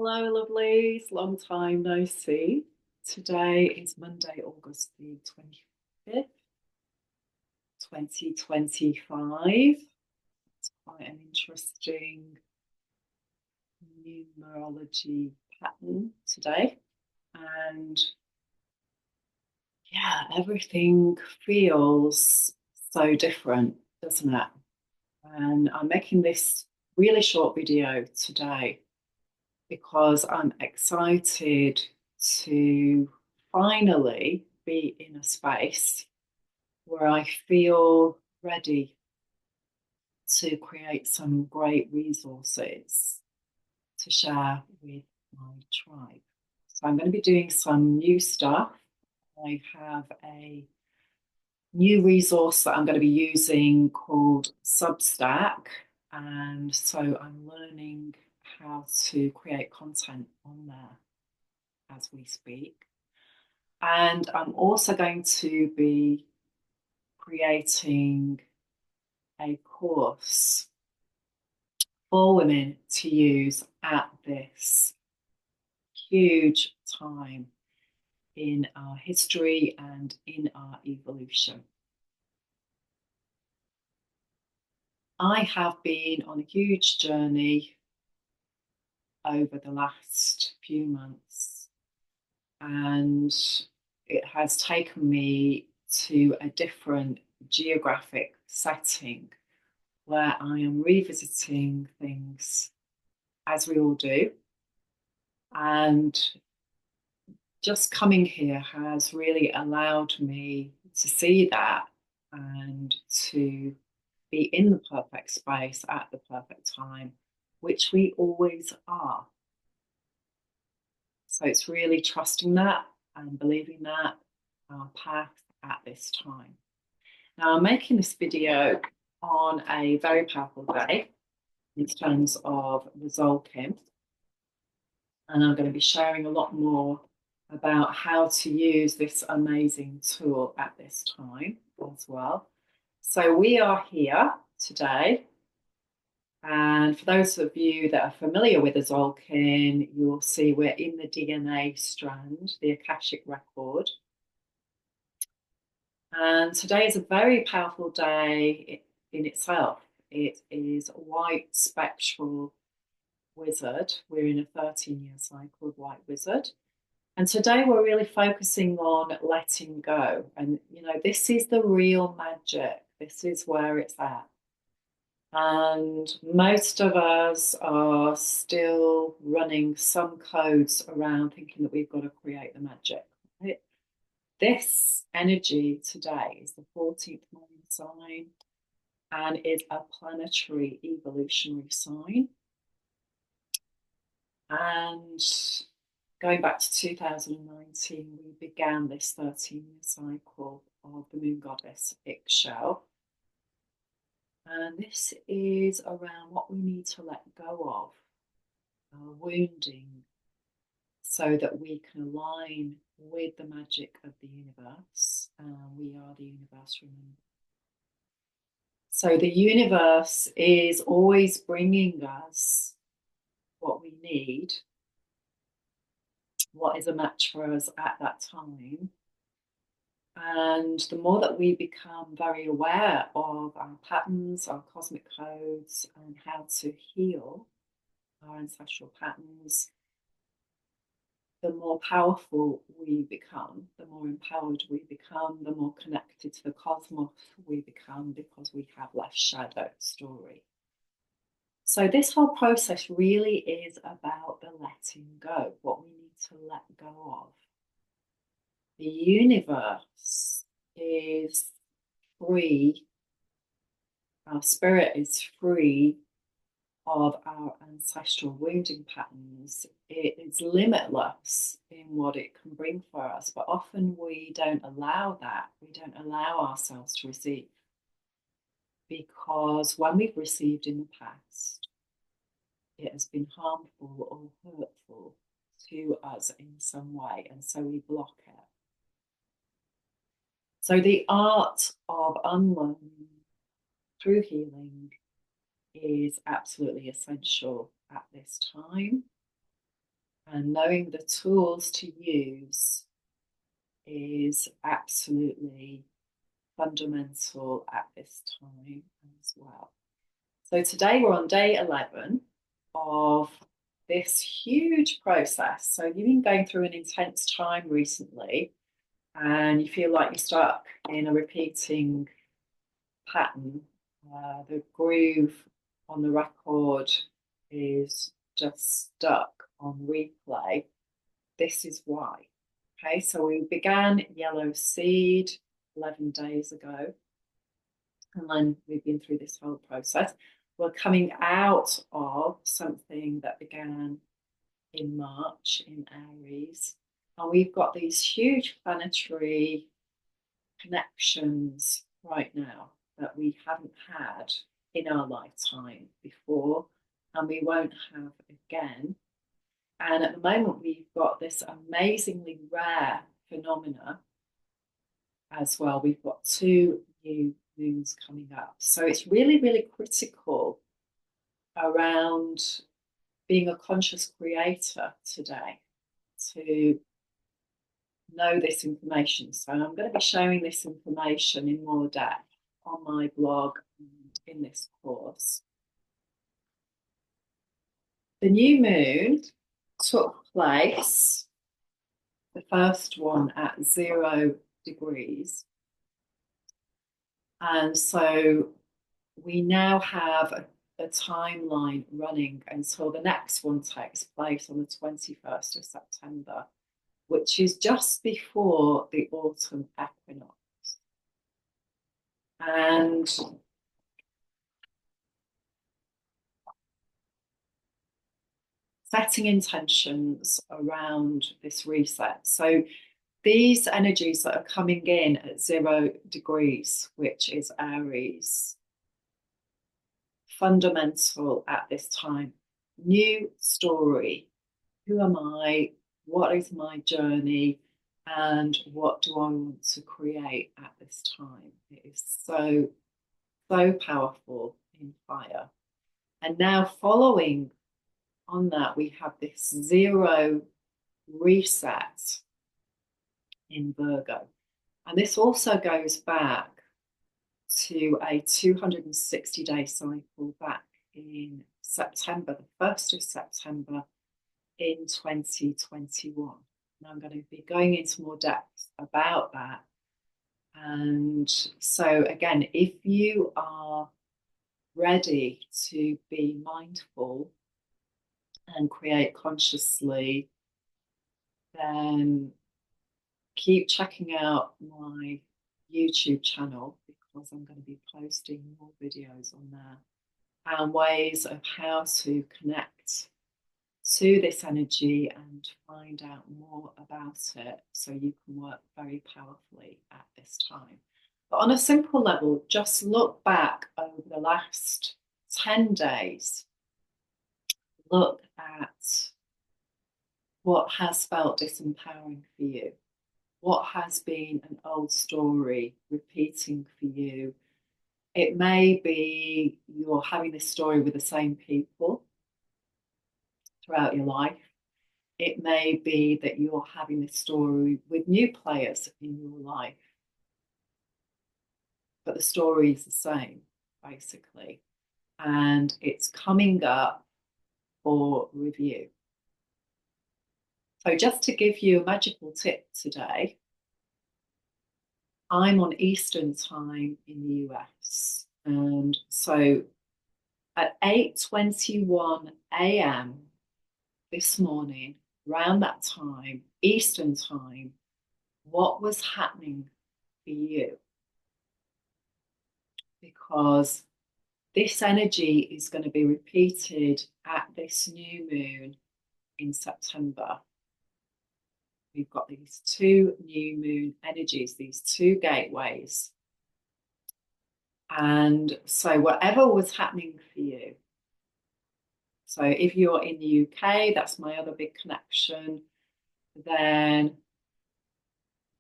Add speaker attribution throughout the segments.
Speaker 1: Hello, lovelies. Long time no see. Today is Monday, August the 25th, 2025. It's quite an interesting numerology pattern today. And yeah, everything feels so different, doesn't it? And I'm making this really short video today because I'm excited to finally be in a space where I feel ready to create some great resources to share with my tribe. So I'm going to be doing some new stuff. I have a new resource that I'm going to be using called Substack. And so I'm learning how to create content on there as we speak. And I'm also going to be creating a course for women to use at this huge time in our history and in our evolution. I have been on a huge journey over the last few months, and it has taken me to a different geographic setting where I am revisiting things as we all do. And just coming here has really allowed me to see that and to be in the perfect space at the perfect time, which we always are. So it's really trusting that and believing that our path at this time. Now, I'm making this video on a very powerful day in terms of the Zolkin, and I'm going to be sharing a lot more about how to use this amazing tool at this time as well. So we are here today, and for those of you that are familiar with the Zolkin, you will see we're in the DNA strand, the Akashic record. And today is a very powerful day in itself. It is a white spectral wizard. We're in a 13-year cycle of white wizard. And today we're really focusing on letting go. And, you know, this is the real magic. This is where it's at. And most of us are still running some codes around thinking that we've got to create the magic. Right? This energy today is the 14th moon sign and is a planetary evolutionary sign. And going back to 2019, we began this 13-year cycle of the moon goddess Ixchel. And this is around what we need to let go of, our wounding, so that we can align with the magic of the universe. We are the universe, remember. So the universe is always bringing us what we need, what is a match for us at that time. And the more that we become very aware of our patterns, our cosmic codes, and how to heal our ancestral patterns, the more powerful we become, the more empowered we become, the more connected to the cosmos we become, because we have less shadow story. So this whole process really is about the letting go, what we need to let go of. The universe is free, our spirit is free of our ancestral wounding patterns. It is limitless in what it can bring for us, but often we don't allow that. We don't allow ourselves to receive, because when we've received in the past, it has been harmful or hurtful to us in some way, and so we block it. So the art of unlearning through healing is absolutely essential at this time. And knowing the tools to use is absolutely fundamental at this time as well. So today we're on day 11 of this huge process. So you've been going through an intense time recently and you feel like you're stuck in a repeating pattern. The groove on the record is just stuck on replay. This is why. Okay, so we began Yellow Seed 11 days ago, and then we've been through this whole process. We're coming out of something that began in March in Aries, and we've got these huge planetary connections right now that we haven't had in our lifetime before, and we won't have again. And at the moment, we've got this amazingly rare phenomena as well. We've got 2 new moons coming up. So it's really, really critical around being a conscious creator today to know this information. So I'm going to be sharing this information in more depth on my blog and in this course. The new moon took place, the first one at 0 degrees. And so we now have a timeline running until the next one takes place on the 21st of September, which is just before the autumn equinox. And setting intentions around this reset. So these energies that are coming in at 0 degrees, which is Aries, fundamental at this time. New story. Who am I? What is my journey? And what do I want to create at this time? It is so, so powerful in fire. And now following on that, we have this 0 reset in Virgo. And this also goes back to a 260-day cycle back in September, the 1st of September in 2021. Now I'm going to be going into more depth about that. And so again, if you are ready to be mindful and create consciously, then keep checking out my YouTube channel because I'm going to be posting more videos on there and ways of how to connect to this energy and find out more about it so you can work very powerfully at this time. But on a simple level, just look back over the last 10 days. Look at what has felt disempowering for you. What has been an old story repeating for you? It may be you're having this story with the same people throughout your life. It may be that you're having this story with new players in your life. But the story is the same, basically. And it's coming up for review. So just to give you a magical tip today, I'm on Eastern time in the US. And so at 8:21 a.m. this morning, around that time, Eastern time, what was happening for you? Because this energy is going to be repeated at this new moon in September. We've got these 2 new moon energies, these 2 gateways. And so whatever was happening for you, so if you're in the UK, that's my other big connection, then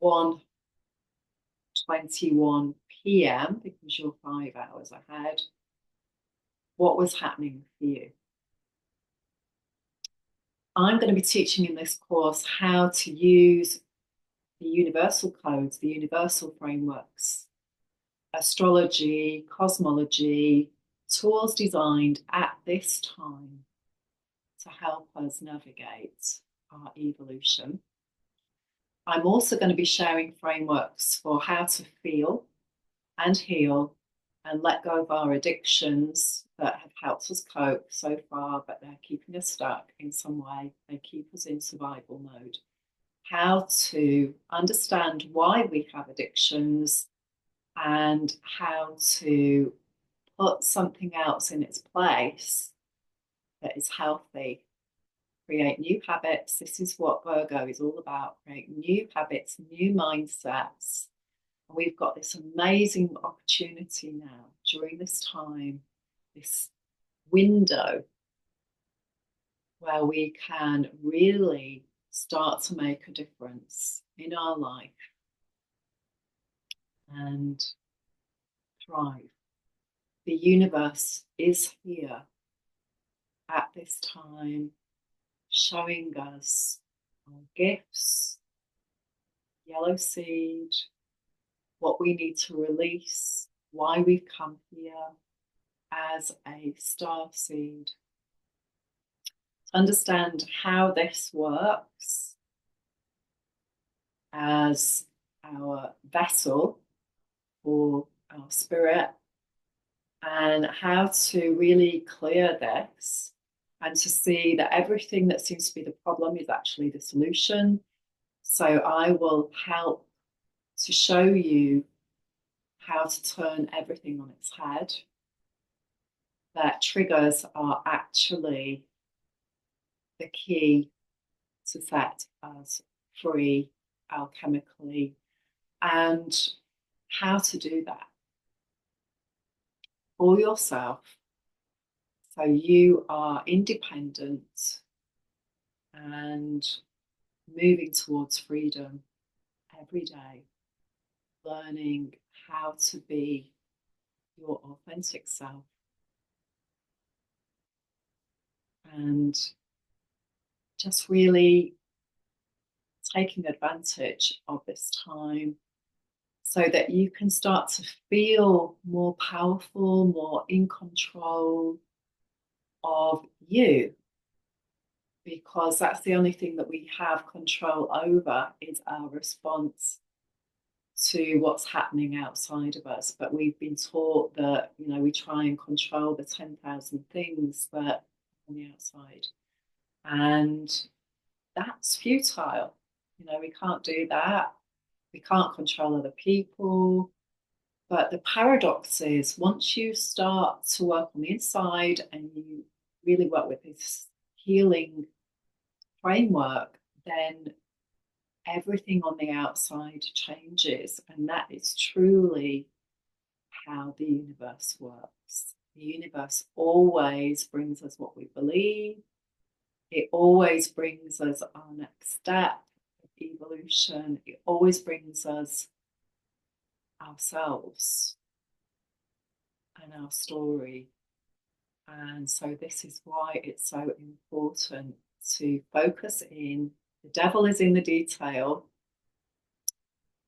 Speaker 1: 1:21 p.m, because you're 5 hours ahead, what was happening for you? I'm going to be teaching in this course how to use the universal codes, the universal frameworks, astrology, cosmology, tools designed at this time to help us navigate our evolution. I'm also going to be sharing frameworks for how to feel and heal and let go of our addictions that have helped us cope so far, but they're keeping us stuck in some way. They keep us in survival mode. How to understand why we have addictions and how to put something else in its place that is healthy. Create new habits. This is what Virgo is all about. Create new habits, new mindsets. And we've got this amazing opportunity now during this time, this window where we can really start to make a difference in our life and thrive. The universe is here at this time, showing us our gifts, yellow seed, what we need to release, why we've come here as a star seed. To understand how this works as our vessel for our spirit, and how to really clear this and to see that everything that seems to be the problem is actually the solution. So I will help to show you how to turn everything on its head. That triggers are actually the key to set us free alchemically, and how to do that for yourself so you are independent and moving towards freedom every day, learning how to be your authentic self and just really taking advantage of this time so that you can start to feel more powerful, more in control of you, because that's the only thing that we have control over is our response to what's happening outside of us. But we've been taught that, we try and control the 10,000 things that are on the outside. And that's futile. We can't do that. We can't control other people. But the paradox is once you start to work on the inside and you really work with this healing framework, then everything on the outside changes. And that is truly how the universe works. The universe always brings us what we believe. It always brings us our next step of evolution. It always brings us ourselves and our story. And so this is why it's so important to focus in. The devil is in the detail.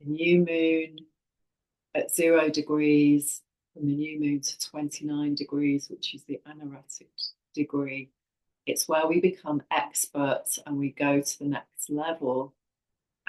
Speaker 1: The new moon at 0 degrees, from the new moon to 29 degrees, which is the anaretic degree. It's where we become experts and we go to the next level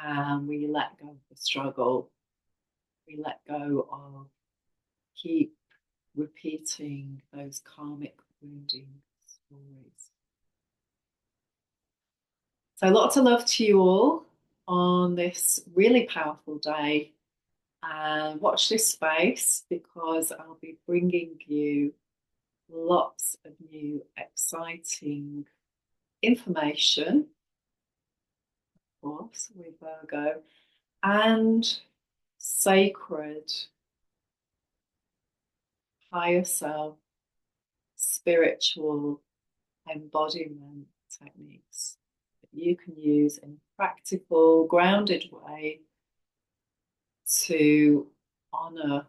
Speaker 1: and we let go of the struggle. We let go of keep repeating those karmic wounding stories. So lots of love to you all on this really powerful day. And watch this space because I'll be bringing you lots of new exciting information, of course, with Virgo, and sacred higher self spiritual embodiment techniques that you can use in a practical, grounded way to honor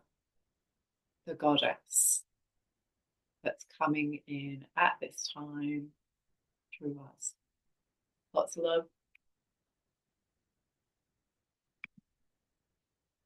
Speaker 1: the goddess that's coming in at this time through us. Lots of love.